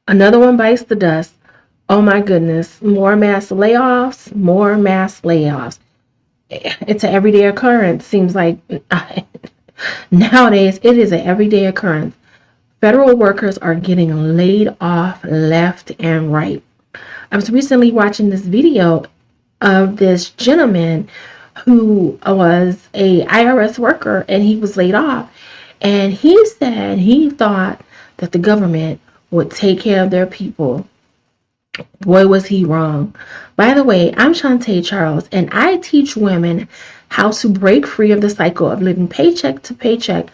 Another one bites the dust. Oh my goodness, more mass layoffs, more mass layoffs. It's an everyday occurrence. Seems like nowadays it is an everyday occurrence. Federal workers are getting laid off left and right. I was recently watching this video of this gentleman who was a IRS worker and he was laid off. And he said he thought that the government would take care of their people. Boy, was he wrong. By the way, I'm Shantae Charles, and I teach women how to break free of the cycle of living paycheck to paycheck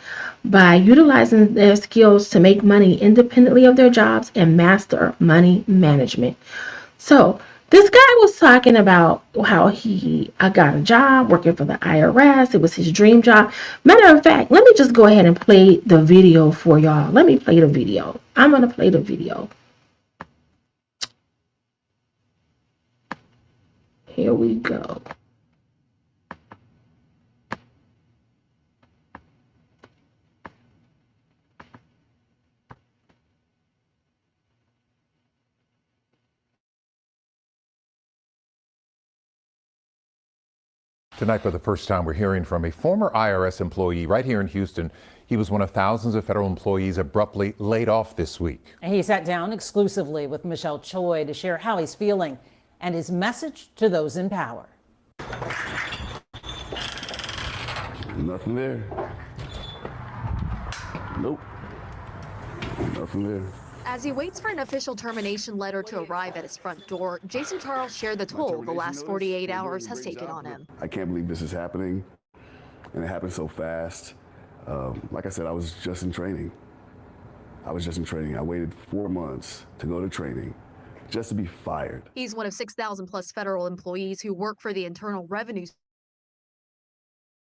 by utilizing their skills to make money independently of their jobs and master money management. So, this guy was talking about how he got a job working for the IRS. It was his dream job. Matter of fact, let me just go ahead and play the video for y'all. Let me play the video. I'm going to play the video. Here we go. Tonight, for the first time, we're hearing from a former IRS employee right here in Houston. He was one of thousands of federal employees abruptly laid off this week. He sat down exclusively with Michelle Choi to share how he's feeling and his message to those in power. Nothing there. Nope. Nothing there. As he waits for an official termination letter to arrive at his front door, Jason Charles shared the toll the last 48 hours has taken on him. I can't believe this is happening, and it happened so fast. Like I said, I was just in training. I waited 4 months to go to training just to be fired. He's one of 6,000 plus federal employees who work for the Internal Revenue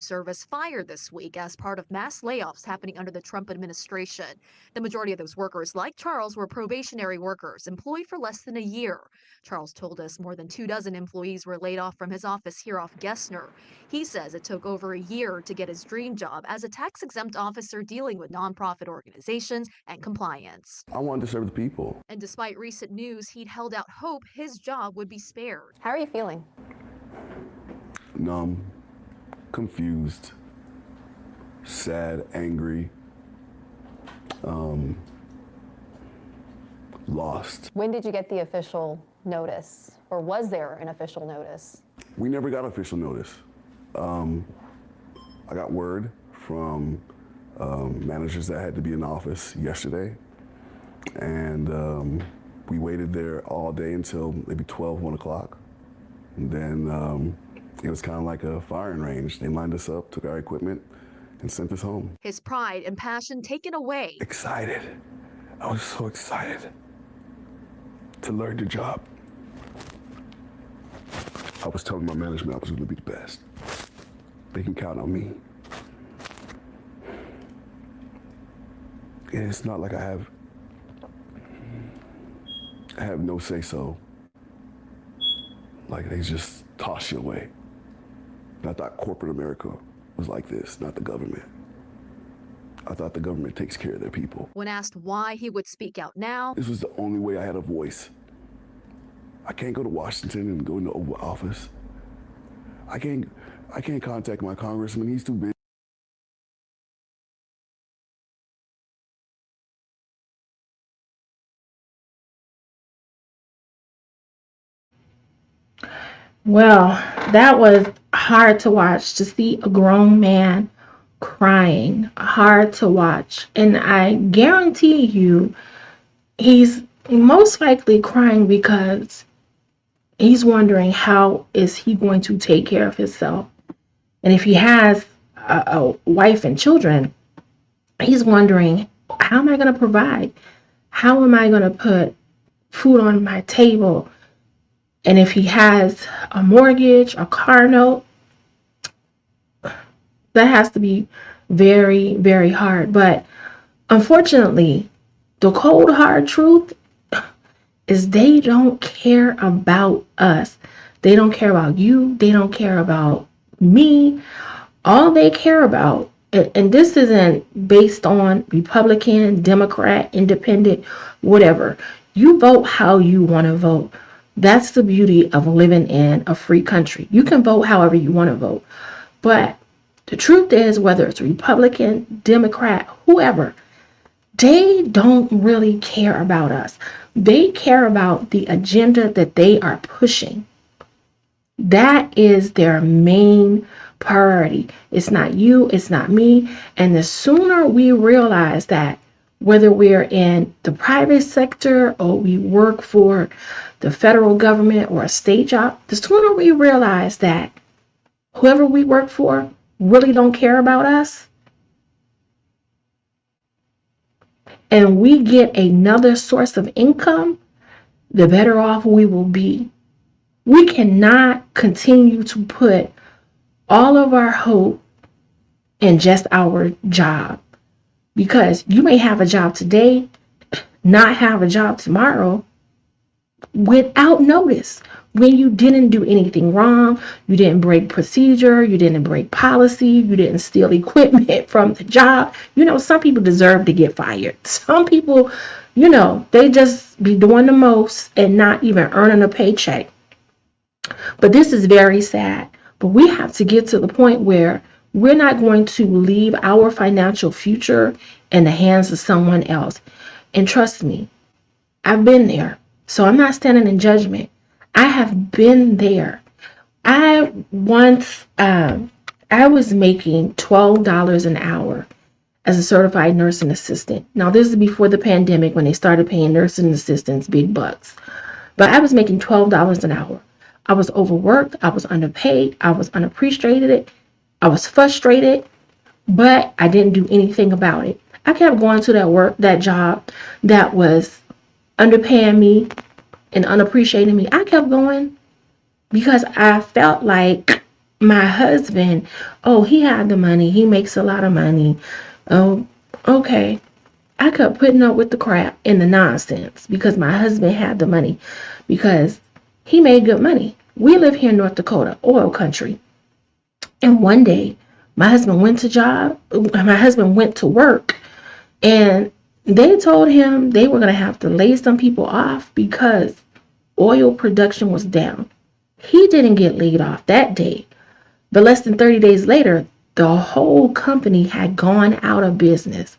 Service fired this week as part of mass layoffs happening under the Trump administration. The majority of those workers, like Charles, were probationary workers employed for less than a year. Charles told us more than 24 employees were laid off from his office here off Gessner. He says it took over a year to get his dream job as a tax-exempt officer dealing with nonprofit organizations and compliance. I wanted to serve the people. And despite recent news, he'd held out hope his job would be spared. How are you feeling? Numb, confused, sad, angry, lost. When did you get the official notice, or was there an official notice? We never got official notice. I got word from managers that had to be in the office yesterday, and we waited there all day until maybe 12, 1 o'clock. And then it was kind of like a firing range. They lined us up, took our equipment, and sent us home. His pride and passion taken away. Excited. I was so excited to learn the job. I was telling my management I was going to be the best. They can count on me. And it's not like I have no say-so. Like, they just toss you away. I thought corporate America was like this, not the government. I thought the government takes care of their people. When asked why he would speak out now, this was the only way I had a voice. I can't go to Washington and go into the Oval Office. I can't contact my congressman. He's too busy. Well, that was hard to watch, to see a grown man crying. Hard to watch. And I guarantee you, he's most likely crying because he's wondering how is he going to take care of himself. And if he has a wife and children, he's wondering, how am I going to provide? How am I going to put food on my table? And if he has a mortgage, a car note, that has to be very, very hard. But unfortunately, the cold, hard truth is they don't care about us. They don't care about you. They don't care about me. All they care about, and this isn't based on Republican, Democrat, Independent, whatever. You vote how you want to vote. That's the beauty of living in a free country. You can vote however you want to vote. But the truth is, whether it's Republican, Democrat, whoever, they don't really care about us. They care about the agenda that they are pushing. That is their main priority. It's not you, it's not me. And the sooner we realize that, whether we're in the private sector or we work for the federal government or a state job, the sooner we realize that whoever we work for really don't care about us, and we get another source of income, the better off we will be. We cannot continue to put all of our hope in just our job, because you may have a job today, not have a job tomorrow without notice. When you didn't do anything wrong, you didn't break procedure, you didn't break policy, you didn't steal equipment from the job. Some people deserve to get fired. Some people, they just be doing the most and not even earning a paycheck. But this is very sad. But we have to get to the point where we're not going to leave our financial future in the hands of someone else. And trust me, I've been there. So I'm not standing in judgment. I have been there. I was making $12 an hour as a certified nursing assistant. Now, this is before the pandemic, when they started paying nursing assistants big bucks. But I was making $12 an hour. I was overworked. I was underpaid. I was unappreciated. I was frustrated, but I didn't do anything about it. I kept going to that job that was underpaying me and unappreciating me. I kept going because I felt like my husband, he had the money. He makes a lot of money. Oh, okay. I kept putting up with the crap and the nonsense because my husband had the money, because he made good money. We live here in North Dakota, oil country. And one day, my husband went to work, and they told him they were going to have to lay some people off because oil production was down. He didn't get laid off that day, but less than 30 days later, the whole company had gone out of business.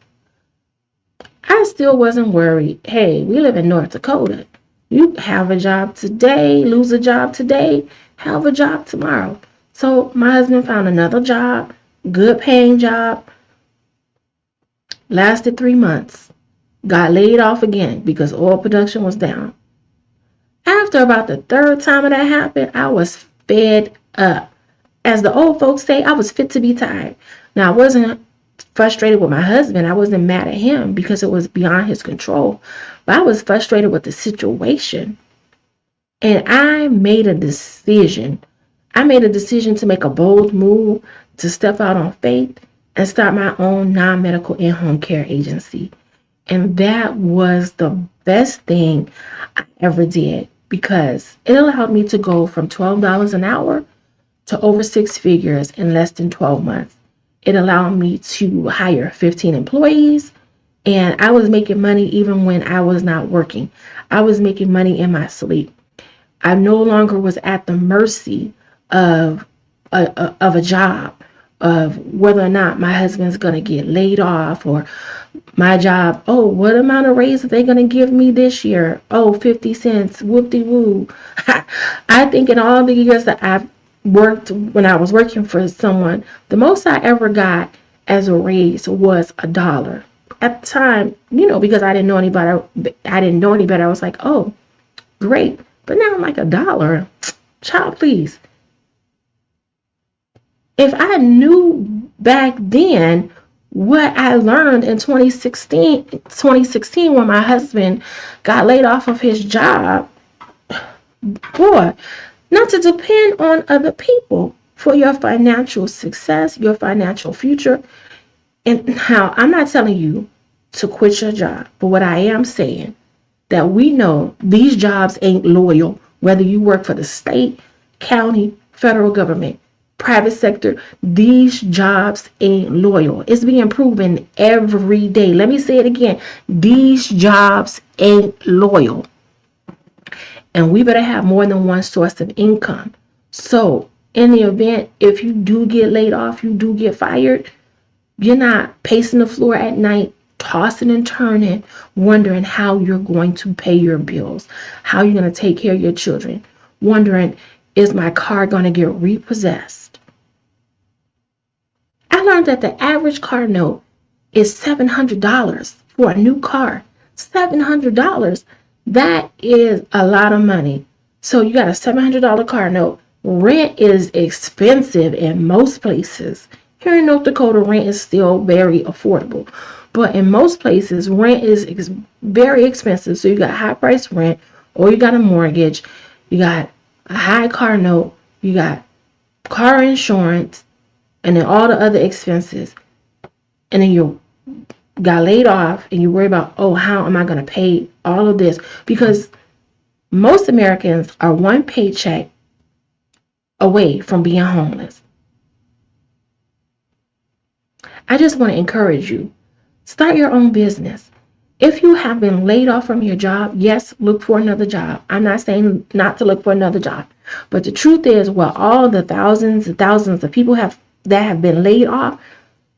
I still wasn't worried. Hey, we live in North Dakota. You have a job today, lose a job today, have a job tomorrow. So my husband found another job, good paying job, lasted 3 months, got laid off again because oil production was down. After about the third time that happened, I was fed up. As the old folks say, I was fit to be tired. Now, I wasn't frustrated with my husband. I wasn't mad at him because it was beyond his control. But I was frustrated with the situation. And I made a decision. I made a decision to make a bold move, to step out on faith and start my own non-medical in-home care agency. And that was the best thing I ever did, because it allowed me to go from $12 an hour to over 6 figures in less than 12 months. It allowed me to hire 15 employees, and I was making money even when I was not working. I was making money in my sleep. I no longer was at the mercy of a job, of whether or not my husband's going to get laid off, or my job, what amount of raise are they going to give me this year? 50 cents, whoop-de-woo. I think in all the years that I've worked, when I was working for someone, the most I ever got as a raise was $1. At the time, because I didn't know any better, I was like, oh, great. But now I'm like, $1. Child, please. If I knew back then what I learned in 2016 when my husband got laid off of his job, boy, not to depend on other people for your financial success, your financial future. And now, I'm not telling you to quit your job, but what I am saying, that we know these jobs ain't loyal, whether you work for the state, county, federal government, private sector. These jobs ain't loyal. It's being proven every day. Let me say it again. These jobs ain't loyal. And we better have more than one source of income. So in the event, if you do get laid off, you do get fired, you're not pacing the floor at night, tossing and turning, wondering how you're going to pay your bills, how you're going to take care of your children, wondering, is my car going to get repossessed? I learned that the average car note is $700 for a new car. $700. That is a lot of money. So you got a $700 car note. Rent is expensive in most places. Here in North Dakota, rent is still very affordable. But in most places, rent is very expensive. So you got high price rent, or you got a mortgage, you got a high car note, you got car insurance, and then all the other expenses. And then you got laid off and you worry about, oh, how am I going to pay all of this? Because most Americans are one paycheck away from being homeless. I just want to encourage you, start your own business. If you have been laid off from your job, yes, look for another job. I'm not saying not to look for another job. But the truth is, while all the thousands and thousands of people that have been laid off,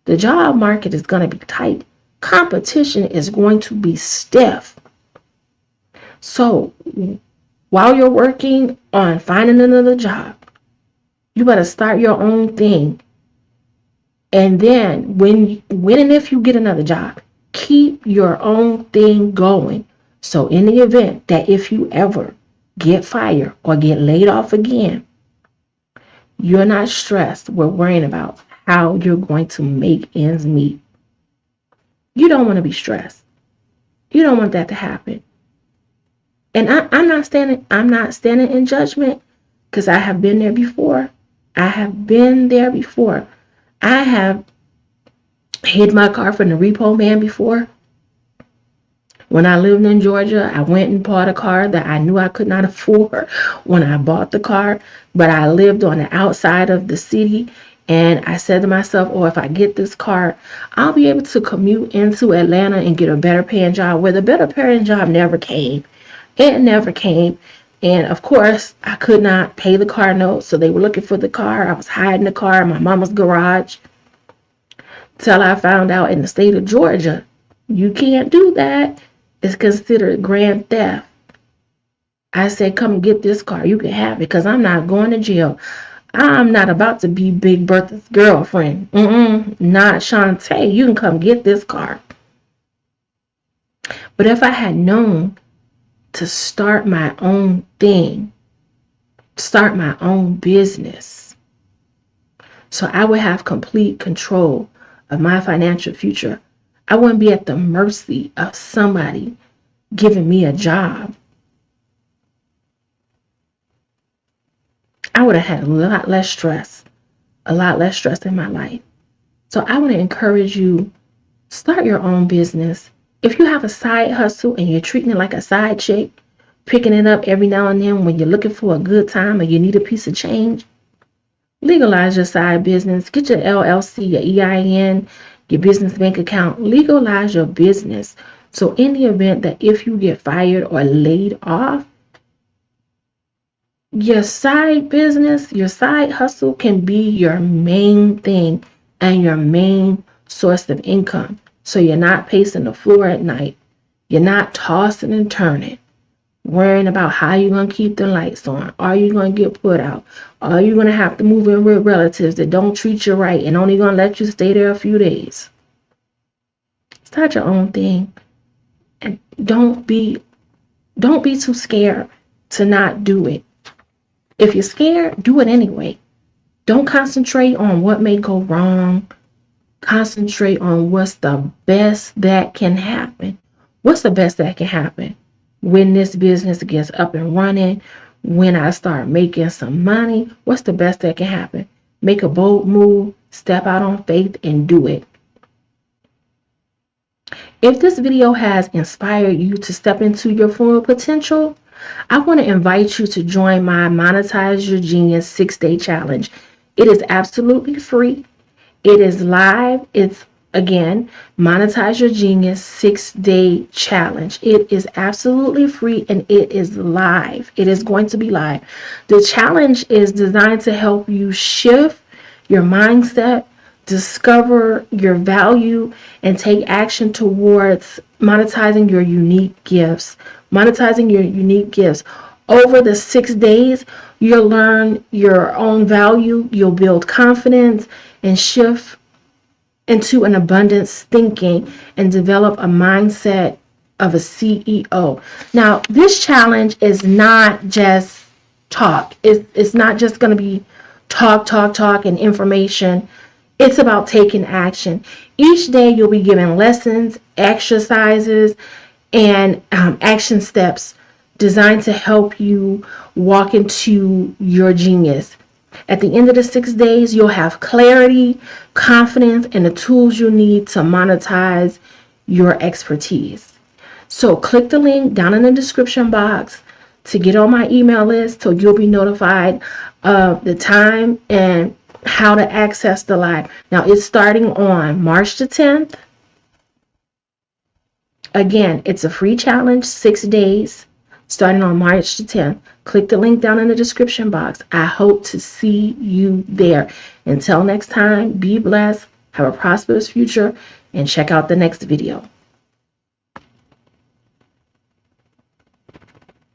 the job market is going to be tight. Competition is going to be stiff. So while you're working on finding another job, you better start your own thing. And then when and if you get another job, keep your own thing going. So in the event that if you ever get fired or get laid off again, you're not stressed with worrying about how you're going to make ends meet. You don't want to be stressed. You don't want that to happen. And I'm not standing in judgment, because I have been there before. I have hid my car from the repo man before. When I lived in Georgia, I went and bought a car that I knew I could not afford when I bought the car, but I lived on the outside of the city. And I said to myself, oh, if I get this car, I'll be able to commute into Atlanta and get a better paying job. Where the better paying job never came. It never came. And of course, I could not pay the car note. So they were looking for the car. I was hiding the car in my mama's garage. Till I found out in the state of Georgia, you can't do that. It's considered grand theft. I said, come get this car. You can have it, because I'm not going to jail. I'm not about to be Big Bertha's girlfriend. Not Shantae. You can come get this car. But if I had known to start my own thing, start my own business, so I would have complete control of my financial future, I wouldn't be at the mercy of somebody giving me a job. I would have had a lot less stress in my life. So I want to encourage you, start your own business. If you have a side hustle and you're treating it like a side chick, picking it up every now and then when you're looking for a good time or you need a piece of change, legalize your side business. Get your LLC, your EIN, your business bank account. Legalize your business. So in the event that if you get fired or laid off, your side business, your side hustle can be your main thing and your main source of income. So you're not pacing the floor at night. You're not tossing and turning, worrying about how you're going to keep the lights on. Are you going to get put out? Are you going to have to move in with relatives that don't treat you right and only going to let you stay there a few days? Start your own thing. And don't be too scared to not do it. If you're scared, do it anyway. Don't concentrate on what may go wrong. Concentrate on what's the best that can happen. What's the best that can happen? When this business gets up and running, when I start making some money, what's the best that can happen? Make a bold move, step out on faith, and do it. If this video has inspired you to step into your full potential, I want to invite you to join my Monetize Your Genius 6-day challenge. It is absolutely free. It is live. It's Again, Monetize Your Genius 6-day challenge. It is absolutely free and it is live. It is going to be live. The challenge is designed to help you shift your mindset, discover your value, and take action towards monetizing your unique gifts. Monetizing your unique gifts. Over the 6 days, you'll learn your own value, you'll build confidence, and shift into an abundance thinking and develop a mindset of a CEO. Now, this challenge is not just talk. It's not just going to be talk, and information. It's about taking action. Each day you'll be given lessons, exercises, and action steps designed to help you walk into your genius. At the end of the 6 days, you'll have clarity, confidence, and the tools you need to monetize your expertise. So click the link down in the description box to get on my email list so you'll be notified of the time and how to access the live. Now, it's starting on March the 10th. Again, it's a free challenge, 6 days, starting on March the 10th. Click the link down in the description box. I hope to see you there. Until next time, be blessed, have a prosperous future, and check out the next video.